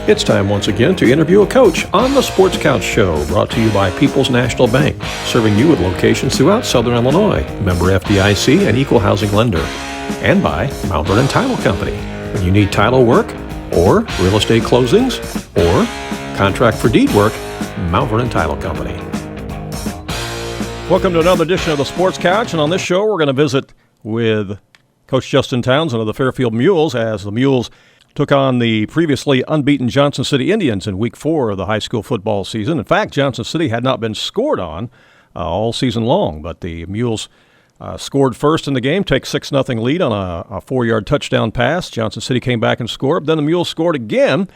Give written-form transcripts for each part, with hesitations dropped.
It's time once again to interview a coach on the Sports Couch Show, brought to you by People's National Bank, serving you with locations throughout Southern Illinois, member FDIC and equal housing lender, and by Mount Vernon Title Company. When you need title work or real estate closings or contract for deed work, Mount Vernon Title Company. Welcome to another edition of the Sports Couch, and on this show we're going to visit with Coach Justin Townsend of the Fairfield Mules as the Mules took on the previously unbeaten Johnston City Indians in Week 4 of the high school football season. In fact, Johnston City had not been scored on all season long, but the Mules scored first in the game, take 6-0 lead on a 4-yard touchdown pass. Johnston City came back and scored. Then the Mules scored again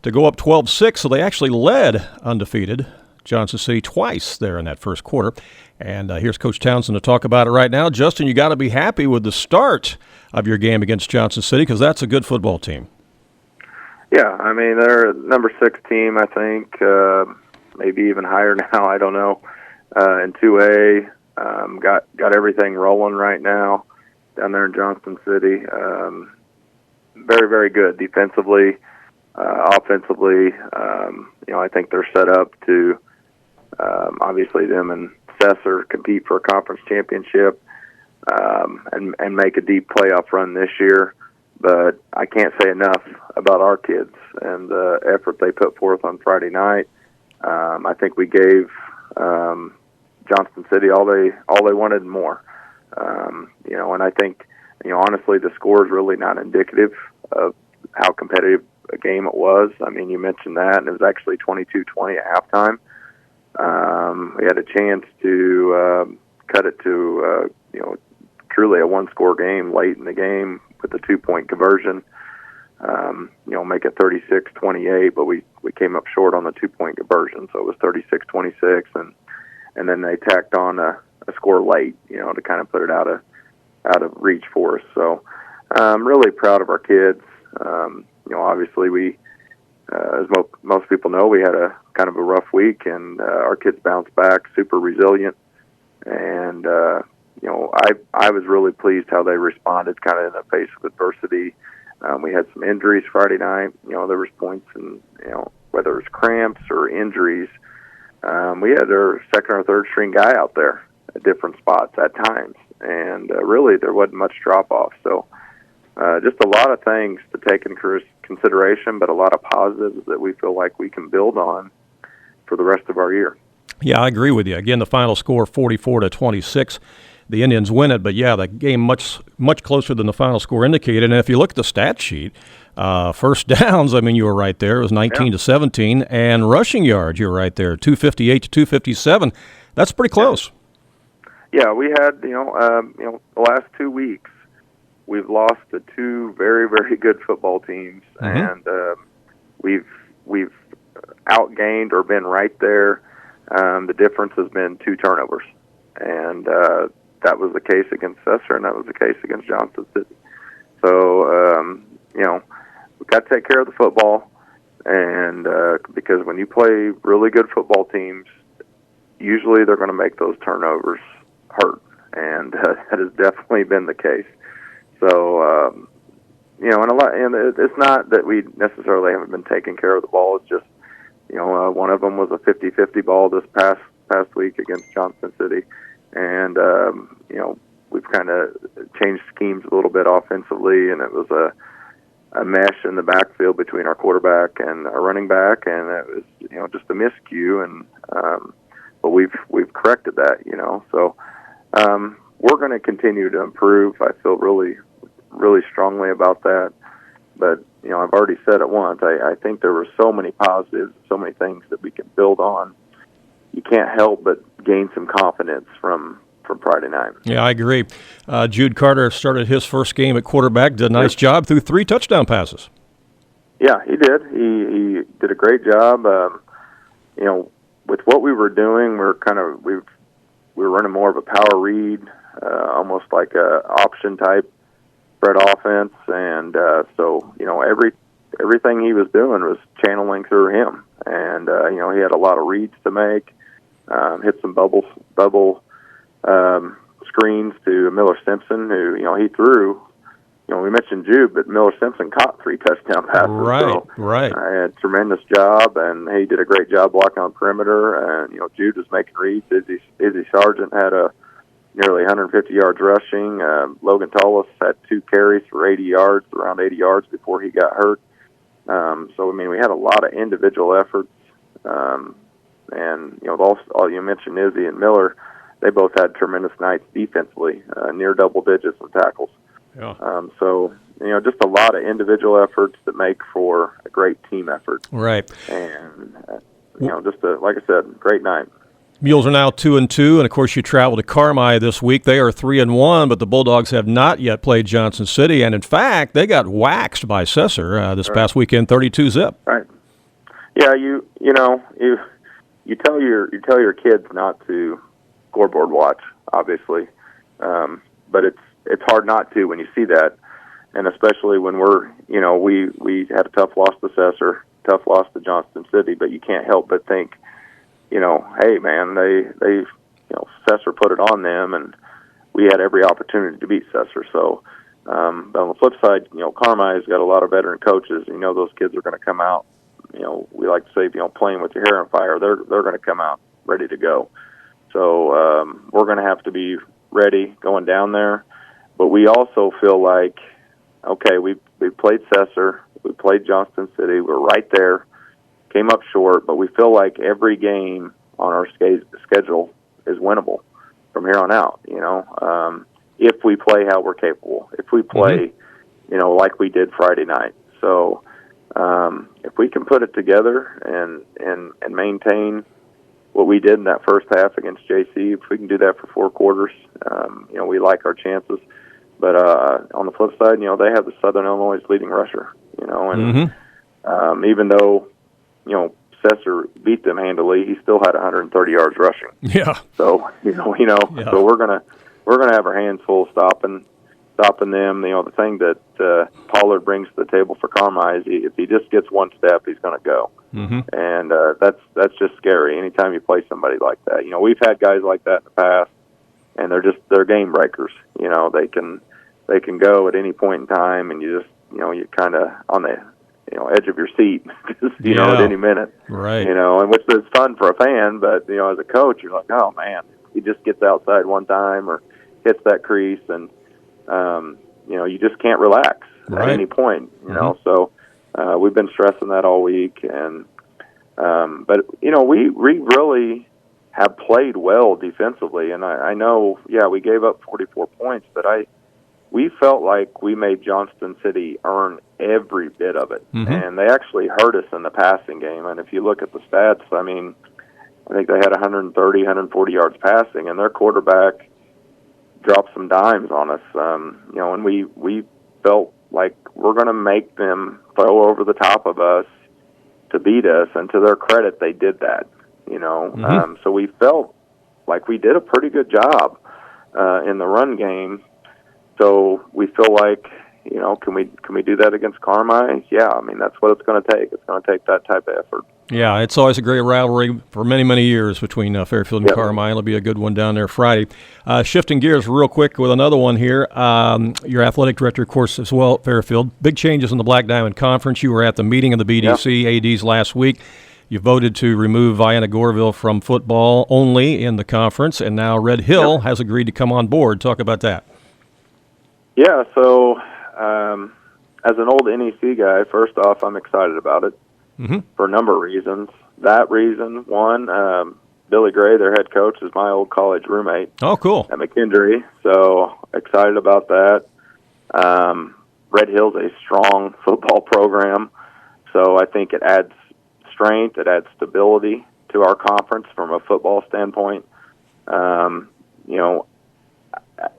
to go up 12-6, so they actually led undefeated Johnston City twice there in that first quarter. And here's Coach Townsend to talk about it right now. Justin, you got to be happy with the start of your game against Johnston City because that's a good football team. Yeah, I mean, they're a number 6 team, I think, maybe even higher now, I don't know. In 2A, got everything rolling right now down there in Johnston City. Very, very good defensively, offensively. I think they're set up to, obviously, them and Cesar compete for a conference championship and make a deep playoff run this year. But I can't say enough about our kids and the effort they put forth on Friday night. I think we gave Johnston City all they wanted and more. And I think, honestly, the score is really not indicative of how competitive a game it was. I mean, you mentioned that, and it was actually 22-20 at halftime. We had a chance to cut it to, truly a one-score game late in the game with the 2-point conversion, make it 36-28, but we came up short on the 2-point conversion, so it was 36-26, and then they tacked on a score late, to kind of put it out of reach for us. So I'm really proud of our kids. Obviously we, as most people know, we had a kind of a rough week, and our kids bounced back, super resilient, and I was really pleased how they responded kind of in the face of adversity. We had some injuries Friday night. There was points in, whether it was cramps or injuries. We had our second or third string guy out there at different spots at times. And really there wasn't much drop-off. So just a lot of things to take into consideration, but a lot of positives that we feel like we can build on for the rest of our year. Yeah, I agree with you. Again, the final score 44-26. The Indians win it, but yeah, the game much closer than the final score indicated. And if you look at the stat sheet, first downs, I mean, you were right there. It was 19-17, and rushing yards, you were right there, 258-257. That's pretty close. Yeah, we had the last 2 weeks, we've lost to 2 very, very good football teams, and we've outgained or been right there. The difference has been 2 turnovers, and that was the case against Cesar, and that was the case against Johnston City. So, we've got to take care of the football, and because when you play really good football teams, usually they're going to make those turnovers hurt, and that has definitely been the case. So, and it's not that we necessarily haven't been taking care of the ball. It's just, one of them was a 50-50 ball this past week against Johnston City. And, we've kind of changed schemes a little bit offensively, and it was a mesh in the backfield between our quarterback and our running back, and it was, just a miscue, and but we've corrected that, So we're going to continue to improve. I feel really, really strongly about that. But, I've already said it once. I think there were so many positives, so many things that we can build on. You can't help but gain some confidence from Friday night. Yeah, I agree. Jude Carter started his first game at quarterback, did a nice job, threw 3 touchdown passes. Yeah, he did. He did a great job. With what we were doing, we were running more of a power read, almost like a option type spread offense, and so everything he was doing was channeling through him, and he had a lot of reads to make. Hit some bubble screens to Miller Simpson, who he threw we mentioned Jude, but Miller Simpson caught 3 touchdown passes. Right. I had a tremendous job, and he did a great job blocking on perimeter. And Jude was making reads. Izzy Sargent had nearly 150 yards rushing. Logan Tullis had 2 carries for 80 yards, around 80 yards before he got hurt. So we had a lot of individual efforts. And all you mentioned Izzy and Miller, they both had tremendous nights defensively, near double digits in tackles. Yeah. So just a lot of individual efforts that make for a great team effort. Right. And just like I said, great night. Mules are now 2-2, and of course you travel to Carmi this week. They are 3-1, but the Bulldogs have not yet played Johnston City, and in fact, they got waxed by Cesar this past weekend, 32-zip. Right. Yeah, you tell your kids not to scoreboard watch, obviously, but it's hard not to when you see that, and especially when we had a tough loss to Cesar, tough loss to Johnston City, but you can't help but think, hey man, they Cesar put it on them, and we had every opportunity to beat Cesar. So, but on the flip side, Carmi's got a lot of veteran coaches. Those kids are going to come out. We like to say, playing with your hair on fire. They're going to come out ready to go. So we're going to have to be ready going down there. But we also feel like, okay, we played Cesar, we played Johnston City, we're right there, came up short, but we feel like every game on our schedule is winnable from here on out, if we play how we're capable, if we play, like we did Friday night. So if we can put it together and maintain what we did in that first half against JC, if we can do that for 4 quarters, we like our chances. But on the flip side, they have the Southern Illinois leading rusher, and even though, Cesar beat them handily, he still had 130 yards rushing. Yeah. So, so we're gonna have our hands full stopping them. The thing that Pollard brings to the table for Carmi is if he just gets one step, he's going to go. And that's just scary anytime you play somebody like that. We've had guys like that in the past, and they're game breakers. They can go at any point in time, and you just you're kind of on the edge of your seat, at any minute. Right. And which is fun for a fan, but as a coach, you're like, oh man, he just gets outside one time or hits that crease, and you just can't relax at any point. So we've been stressing that all week, and but we really have played well defensively, and I know, we gave up 44 points, but we felt like we made Johnston City earn every bit of it, and they actually hurt us in the passing game. And if you look at the stats, I think they had 130, 140 yards passing, and their quarterback dropped some dimes on us. And we felt like we're going to make them throw over the top of us to beat us, and to their credit, they did that. So we felt like we did a pretty good job in the run game. So we feel like, can we do that against Carmi? Yeah, that's what it's going to take. It's going to take that type of effort. Yeah, it's always a great rivalry for many, many years between Fairfield and Carmi. It'll be a good one down there Friday. Shifting gears real quick with another one here. Your athletic director, of course, as well, Fairfield. Big changes in the Black Diamond Conference. You were at the meeting of the BDC ADs last week. You voted to remove Vienna Goreville from football only in the conference, and now Red Hill has agreed to come on board. Talk about that. Yeah, so as an old NEC guy, first off, I'm excited about it for a number of reasons. That reason, one, Billy Gray, their head coach, is my old college roommate. Oh, cool. At McKendree, so excited about that. Red Hill's a strong football program, so I think it adds strength, it adds stability to our conference from a football standpoint. I,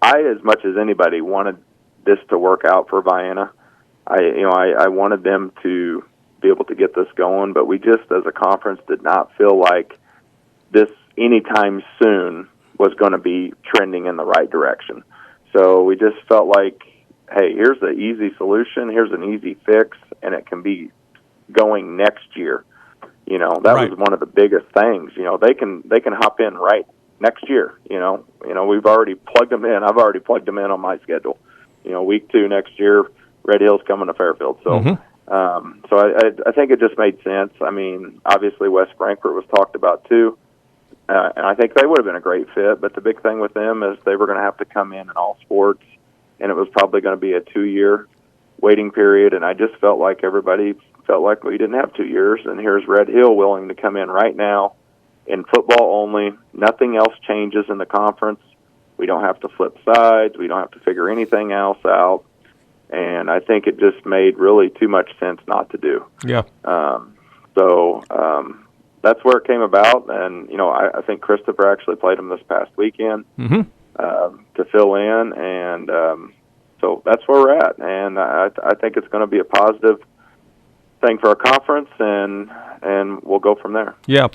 as much as anybody, wanted this to work out for Vienna. I wanted them to be able to get this going, but we just, as a conference, did not feel like this anytime soon was going to be trending in the right direction. So we just felt like, hey, here's the easy solution, here's an easy fix, and it can be going next year. That was one of the biggest things. They can hop in right next year. We've already plugged them in. I've already plugged them in on my schedule. week 2 next year, Red Hill's coming to Fairfield. So, I think it just made sense. I mean, obviously West Frankfort was talked about too, and I think they would have been a great fit. But the big thing with them is they were going to have to come in all sports, and it was probably going to be a 2-year waiting period. And I just felt like everybody felt like we didn't have 2 years, and here's Red Hill willing to come in right now in football only. Nothing else changes in the conference. We don't have to flip sides. We don't have to figure anything else out. And I think it just made really too much sense not to do. Yeah. That's where it came about. And, I think Christopher actually played him this past weekend to fill in. And so that's where we're at. And I think it's going to be a positive thing for our conference, and we'll go from there. Yeah.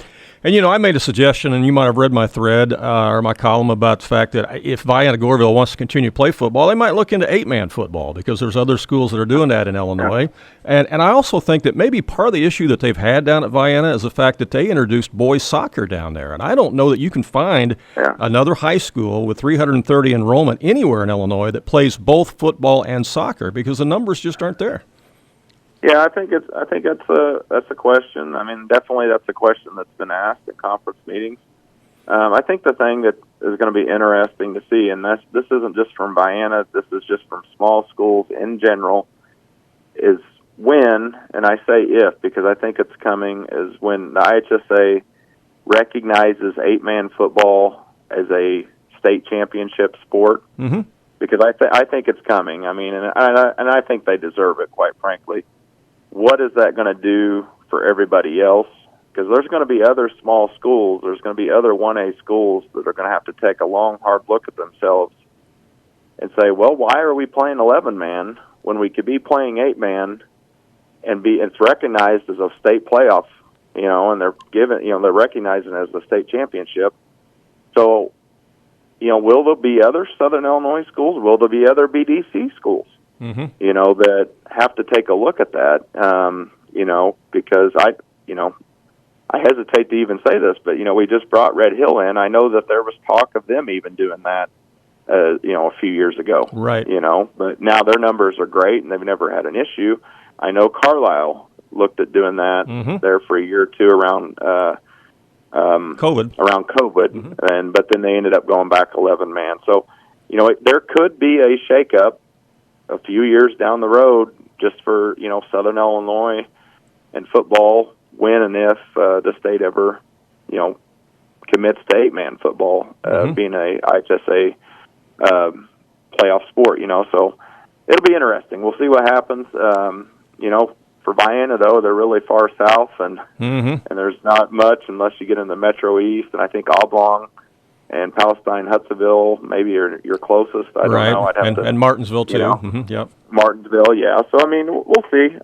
And, I made a suggestion, and you might have read my thread or my column about the fact that if Vienna-Goreville wants to continue to play football, they might look into 8-man football because there's other schools that are doing that in Illinois. Yeah. And I also think that maybe part of the issue that they've had down at Vienna is the fact that they introduced boys soccer down there. And I don't know that you can find another high school with 330 enrollment anywhere in Illinois that plays both football and soccer because the numbers just aren't there. Yeah, I think that's a question. I mean, definitely that's a question that's been asked at conference meetings. I think the thing that is going to be interesting to see, and this isn't just from Vienna, this is just from small schools in general, is when, and I say if because I think it's coming, is when the IHSA recognizes 8-man football as a state championship sport. Mm-hmm. Because I think it's coming. I mean, and I think they deserve it, quite frankly. What is that going to do for everybody else? Because there's going to be other small schools, there's going to be other 1A schools that are going to have to take a long, hard look at themselves and say, well, why are we playing 11-man when we could be playing 8-man and it's recognized as a state playoff, and they're recognizing it as the state championship. So, will there be other Southern Illinois schools? Will there be other BDC schools? Mm-hmm. That have to take a look at that, because I hesitate to even say this, but, we just brought Red Hill in. I know that there was talk of them even doing that, a few years ago. Right. But now their numbers are great, and they've never had an issue. I know Carlisle looked at doing that there for a year or two around COVID. But then they ended up going back 11-man. So, there could be a shakeup a few years down the road just for, Southern Illinois and football when and if the state ever, commits to 8-man football being a IHSA playoff sport, So it'll be interesting. We'll see what happens. For Vienna, though, they're really far south, and there's not much unless you get in the Metro East, and I think Oblong and Palestine, Hudsonville, maybe you're closest. I don't know. I'd have and Martinsville, too. Yep. Martinsville, yeah. So, I mean, we'll see.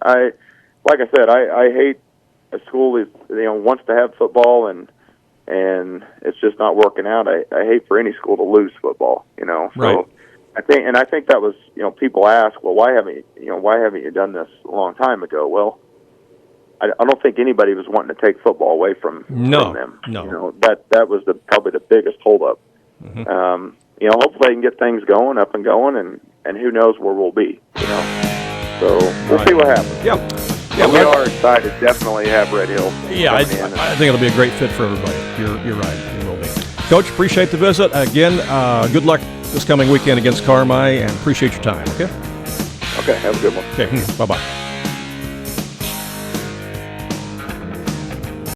Like I said, I hate a school that wants to have football, and it's just not working out. I hate for any school to lose football, So right. I think that was, people ask, well, why haven't you done this a long time ago? Well, I don't think anybody was wanting to take football away from them. No. That was probably the biggest holdup. Mm-hmm. Hopefully they can get things up and going, and who knows where we'll be. So we'll see what happens. Yeah, we are excited. Definitely have Red Hill. Yeah, I think it'll be a great fit for everybody. You're right. It will be. Coach, appreciate the visit again. Good luck this coming weekend against Carmi, and appreciate your time. Okay. Okay. Have a good one. Okay. Bye-bye.